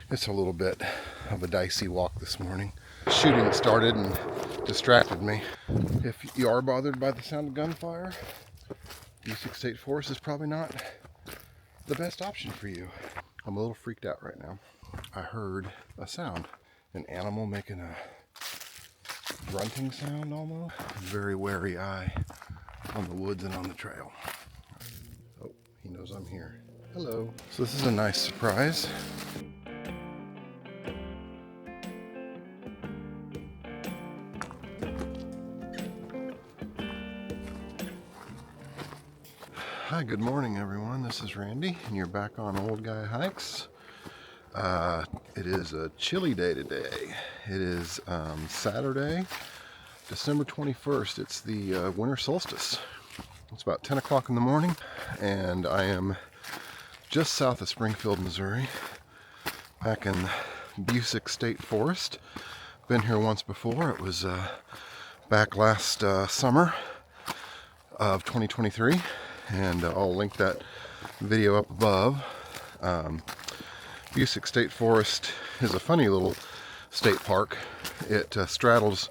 It's a little bit of a dicey walk this morning. Shooting started and distracted me. If you are bothered by the sound of gunfire, Busiek State Forest is probably not the best option for you. I'm a little freaked out right now. I heard a sound, an animal making a grunting sound almost. Very wary eye on the woods and on the trail. Oh, he knows I'm here. Hello. So this is a nice surprise. Hi, good morning everyone. This is Randy and you're back on Old Guy Hikes. It is a chilly day today. It is Saturday, December 21st. It's the winter solstice. It's about 10 o'clock in the morning and I am just south of Springfield, Missouri, back in Busiek State Forest. Been here once before. It was back last summer of 2023. And I'll link that video up above. Busiek State Forest is a funny little state park. It straddles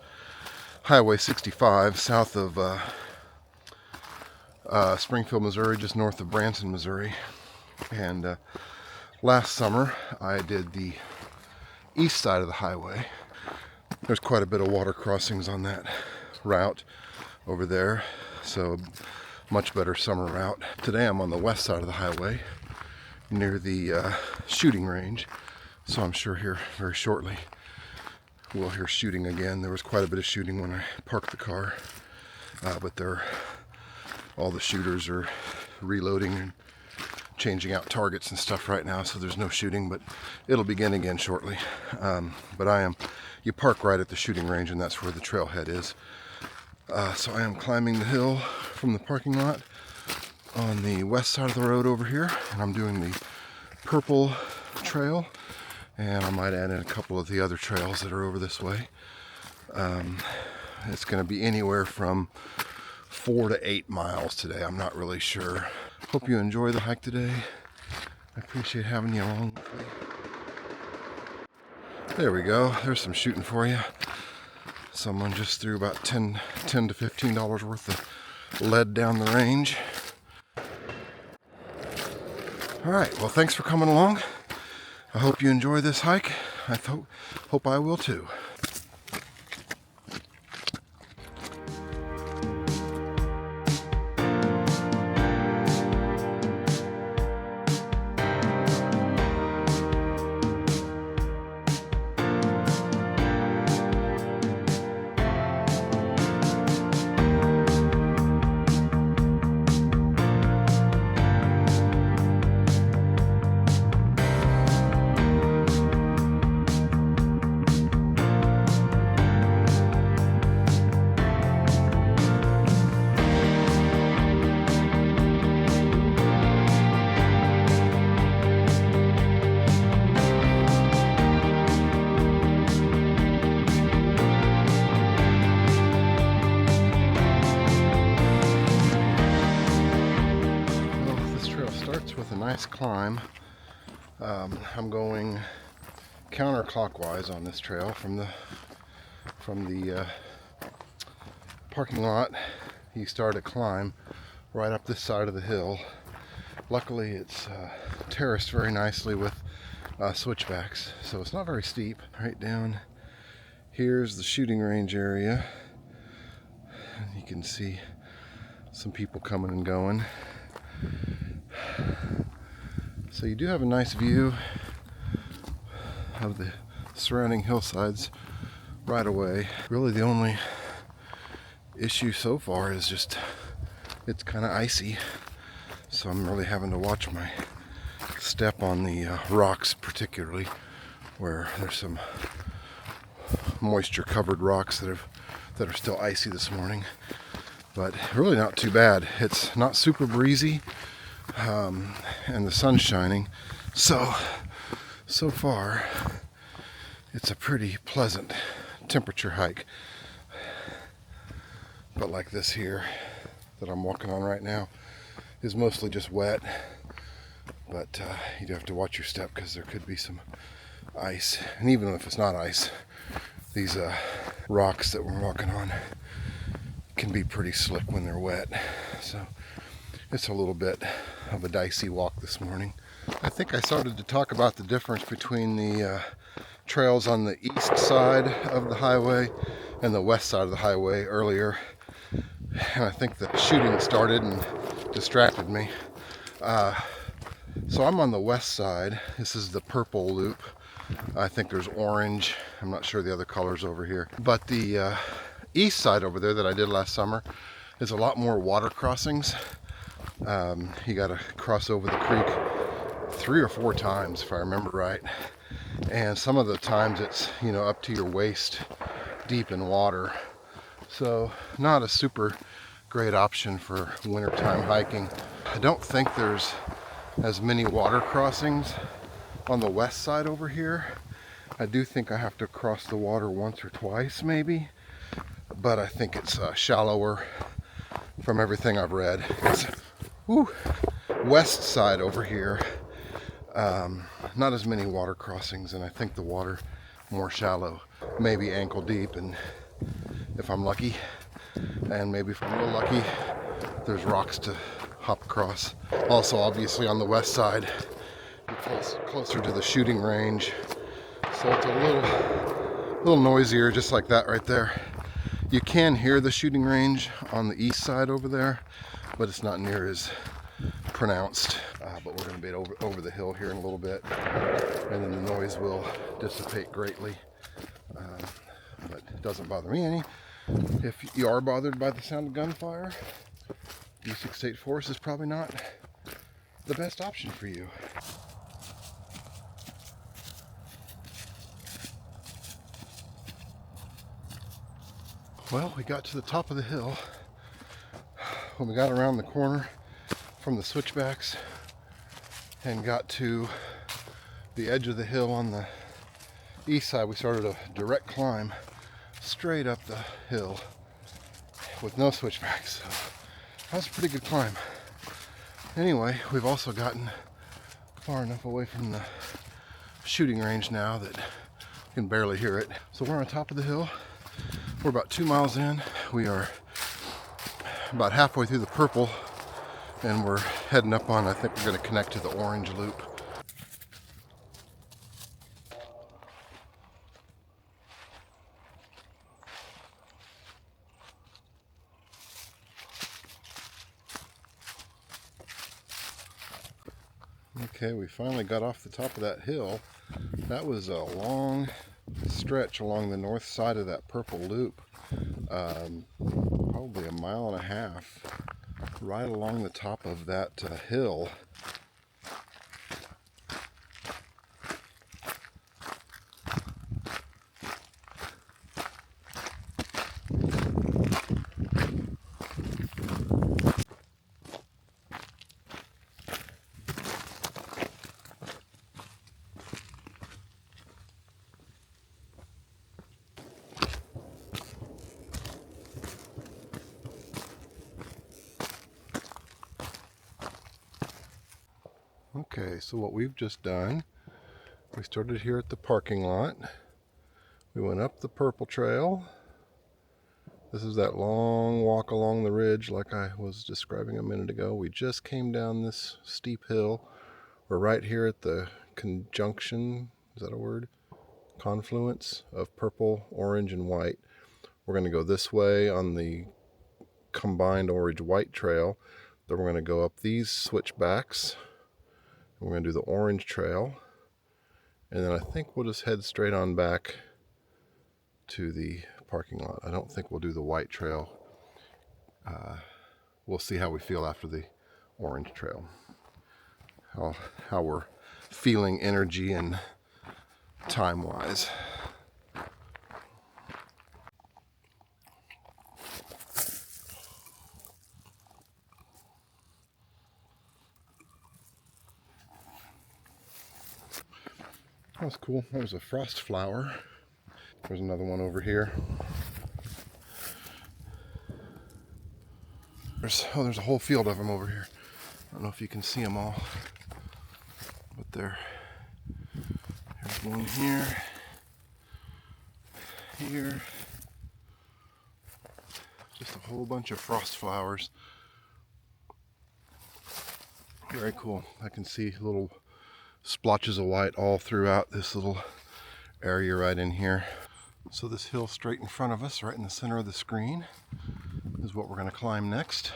Highway 65 south of Springfield, Missouri, just north of Branson, Missouri. And last summer I did the east side of the highway. There's quite a bit of water crossings on that route over there, so much better summer route. Today I'm on the west side of the highway near the shooting range, so I'm sure here very shortly we'll hear shooting again. There was quite a bit of shooting when I parked the car, but all the shooters are reloading and changing out targets and stuff right now, so there's no shooting, but it'll begin again shortly. But you park right at the shooting range and that's where the trailhead is. So I am climbing the hill from the parking lot on the west side of the road over here, and I'm doing the purple trail, and I might add in a couple of the other trails that are over this way. It's going to be anywhere from 4 to 8 miles today. I'm not really sure. Hope you enjoy the hike today. I appreciate having you along with me. There we go. There's some shooting for you. Someone just threw about $10 to $15 worth of lead down the range. All right, well, thanks for coming along. I hope you enjoy this hike. I hope I will too. With a nice climb. I'm going counterclockwise on this trail from the parking lot. You start a climb right up this side of the hill. Luckily it's terraced very nicely with switchbacks, so it's not very steep. Right down here's the shooting range area. You can see some people coming and going. So you do have a nice view of the surrounding hillsides right away. Really the only issue so far is just it's kind of icy, so I'm really having to watch my step on the rocks, particularly where there's some moisture covered rocks that are still icy this morning, but really not too bad. It's not super breezy. And the sun's shining, so far it's a pretty pleasant temperature hike. But like this here that I'm walking on right now is mostly just wet, but you do have to watch your step because there could be some ice. And even if it's not ice, these rocks that we're walking on can be pretty slick when they're wet. So it's a little bit of a dicey walk this morning. I think I started to talk about the difference between the trails on the east side of the highway and the west side of the highway earlier. And I think the shooting started and distracted me. So I'm on the west side. This is the purple loop. I think there's orange. I'm not sure the other colors over here. But the east side over there that I did last summer is a lot more water crossings. You got to cross over the creek 3 or 4 times if I remember right. And some of the times it's, you know, up to your waist deep in water. So not a super great option for wintertime hiking. I don't think there's as many water crossings on the west side over here. I do think I have to cross the water once or twice maybe, but I think it's shallower from everything I've read. It's west side over here, not as many water crossings, and I think the water more shallow, maybe ankle deep, and if I'm lucky, and maybe if I'm real lucky, there's rocks to hop across. Also, obviously on the west side, you're closer to the shooting range, so it's a little noisier, just like that right there. You can hear the shooting range on the east side over there, but it's not near as pronounced. But we're going to be over the hill here in a little bit, and then the noise will dissipate greatly. But it doesn't bother me any. If you are bothered by the sound of gunfire, Busiek State Forest is probably not the best option for you. Well, we got to the top of the hill. When we got around the corner from the switchbacks and got to the edge of the hill on the east side, we started a direct climb straight up the hill with no switchbacks. So that was a pretty good climb. Anyway, we've also gotten far enough away from the shooting range now that you can barely hear it. So we're on top of the hill. We're about 2 miles in. We are about halfway through the purple, and we're heading up on, I think we're going to connect to the orange loop. Okay, we finally got off the top of that hill. That was a long stretch along the north side of that purple loop. Probably 1.5 miles, right along the top of that hill. Okay, so what we've just done, we started here at the parking lot. We went up the purple trail. This is that long walk along the ridge like I was describing a minute ago. We just came down this steep hill. We're right here at the conjunction, is that a word? Confluence of purple, orange, and white. We're going to go this way on the combined orange-white trail. Then we're going to go up these switchbacks. We're going to do the orange trail, and then I think we'll just head straight on back to the parking lot. I don't think we'll do the white trail. We'll see how we feel after the orange trail, how we're feeling energy and time-wise. That was cool. That was a frost flower. There's another one over here. There's a whole field of them over here. I don't know if you can see them all, but they're one here, here. Just a whole bunch of frost flowers. Very cool. I can see little splotches of white all throughout this little area right in here. So this hill straight in front of us, right in the center of the screen, is what we're going to climb next.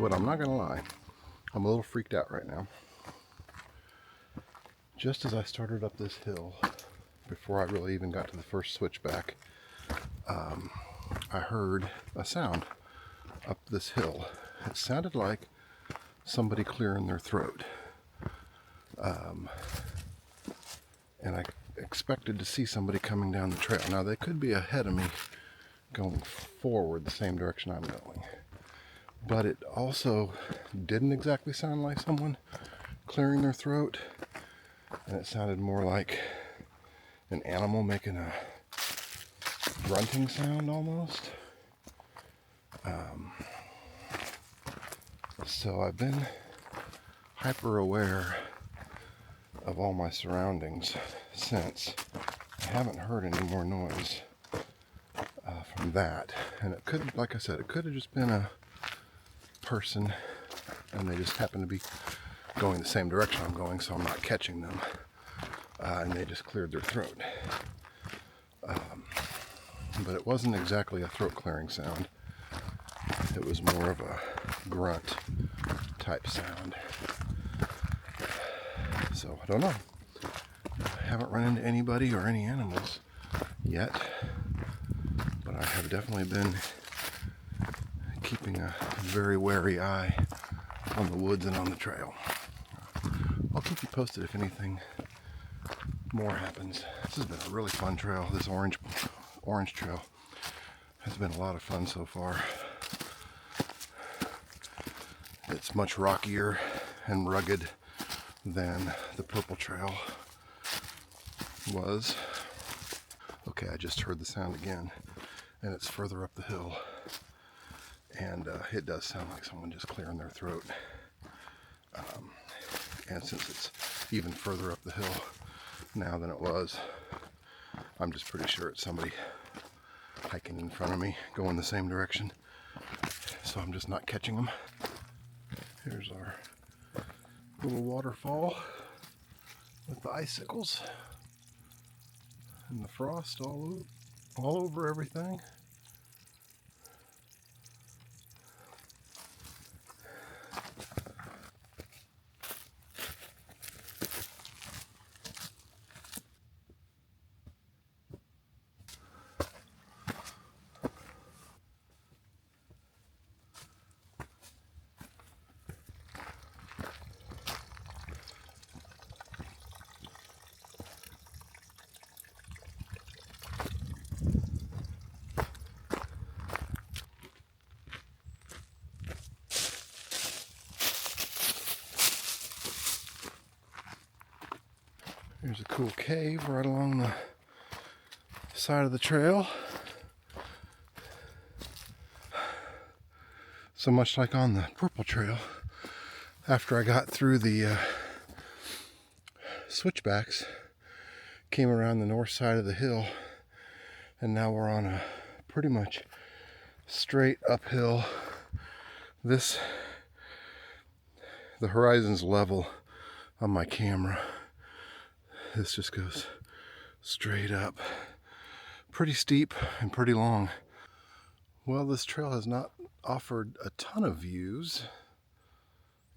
But I'm not gonna lie, I'm a little freaked out right now. Just as I started up this hill, before I really even got to the first switchback, I heard a sound up this hill. It sounded like somebody clearing their throat. And I expected to see somebody coming down the trail. Now they could be ahead of me going forward the same direction I'm going. But it also didn't exactly sound like someone clearing their throat, and it sounded more like an animal making a grunting sound almost. So I've been hyper aware of all my surroundings since. I haven't heard any more noise from that, and it could, like I said, it could have just been a person and they just happen to be going the same direction I'm going, so I'm not catching them, and they just cleared their throat. But it wasn't exactly a throat clearing sound. It was more of a grunt type sound. So I don't know. I haven't run into anybody or any animals yet, but I have definitely been keeping a very wary eye on the woods and on the trail. I'll keep you posted if anything more happens. This has been a really fun trail. This orange trail has been a lot of fun so far. It's much rockier and rugged than the purple trail was. Okay, I just heard the sound again, and it's further up the hill. And it does sound like someone just clearing their throat. And since it's even further up the hill now than it was, I'm just pretty sure it's somebody hiking in front of me, going the same direction. So I'm just not catching them. Here's our little waterfall with the icicles and the frost all over everything. There's a cool cave right along the side of the trail. So much like on the purple trail, after I got through the switchbacks, came around the north side of the hill, and now we're on a pretty much straight uphill. The horizon's level on my camera. This just goes straight up. Pretty steep and pretty long. Well, this trail has not offered a ton of views,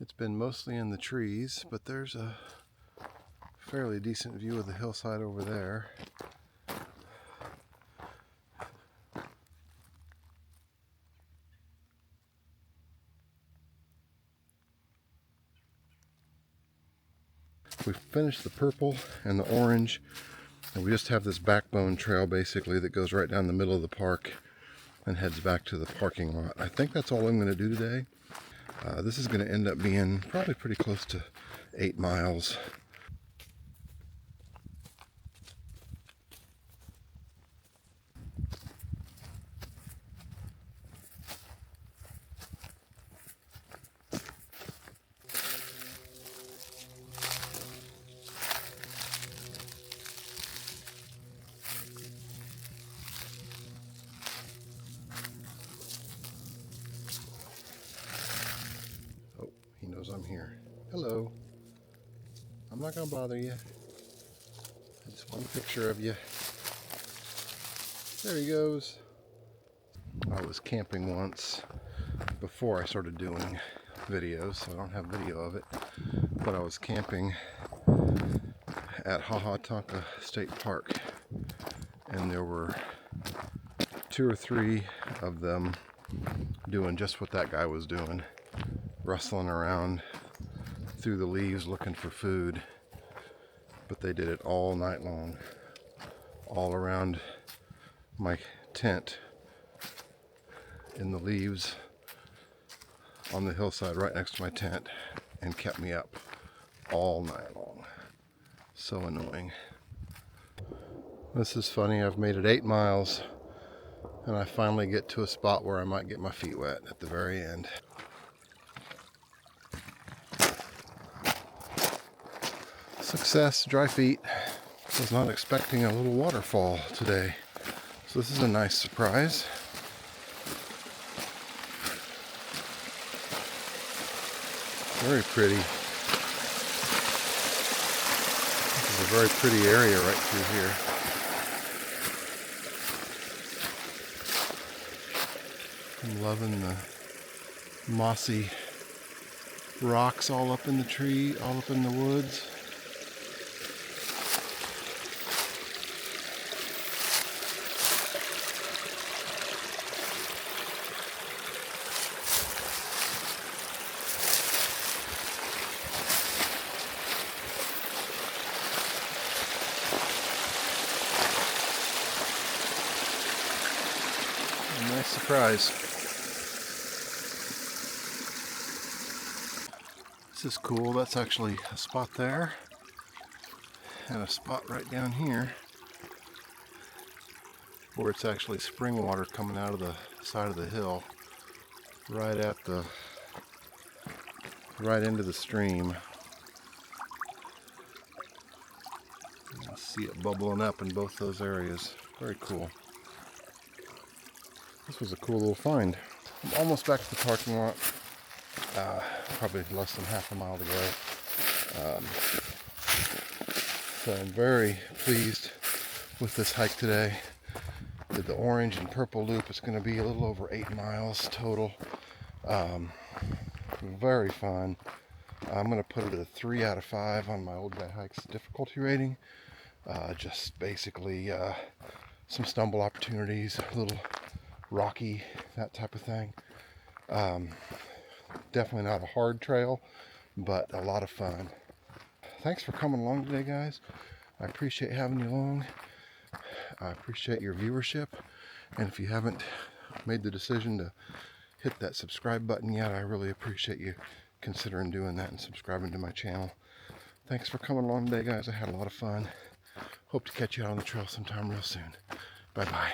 It's been mostly in the trees, but there's a fairly decent view of the hillside over there. We've finished the purple and the orange, and we just have this backbone trail basically that goes right down the middle of the park and heads back to the parking lot. I think that's all I'm going to do today. This is going to end up being probably pretty close to 8 miles. Oh, he knows I'm here. Hello. I'm not going to bother you. I just want a picture of you. There he goes. I was camping once before I started doing videos, so I don't have video of it. But I was camping at State Park, and there were 2 or 3 of them doing just what that guy was doing, rustling around through the leaves looking for food. But they did it all night long, all around my tent in the leaves on the hillside right next to my tent, and kept me up all night long. So annoying. This is funny. I've made it 8 miles, and I finally get to a spot where I might get my feet wet at the very end. Success, dry feet. Was not expecting a little waterfall today, so this is a nice surprise. Very pretty. This is a very pretty area right through here. I'm loving the mossy rocks all up in the tree, all up in the woods. Nice surprise. This is cool. That's actually a spot there, and a spot right down here where it's actually spring water coming out of the side of the hill, right into the stream. You can see it bubbling up in both those areas. Very cool. This was a cool little find. I'm almost back to the parking lot. Probably less than half a mile to go. So I'm very pleased with this hike today. Did the orange and purple loop. It's going to be a little over 8 miles total. Very fun. I'm going to put it at a 3 out of 5 on my Old Guy Hikes difficulty rating. Just basically some stumble opportunities, a little rocky, that type of thing. Definitely not a hard trail, but a lot of fun. Thanks for coming along today, guys. I appreciate having you along. I appreciate your viewership, and if you haven't made the decision to hit that subscribe button yet, I really appreciate you considering doing that and subscribing to my channel. Thanks for coming along today, guys. I had a lot of fun. Hope to catch you out on the trail sometime real soon. Bye-bye.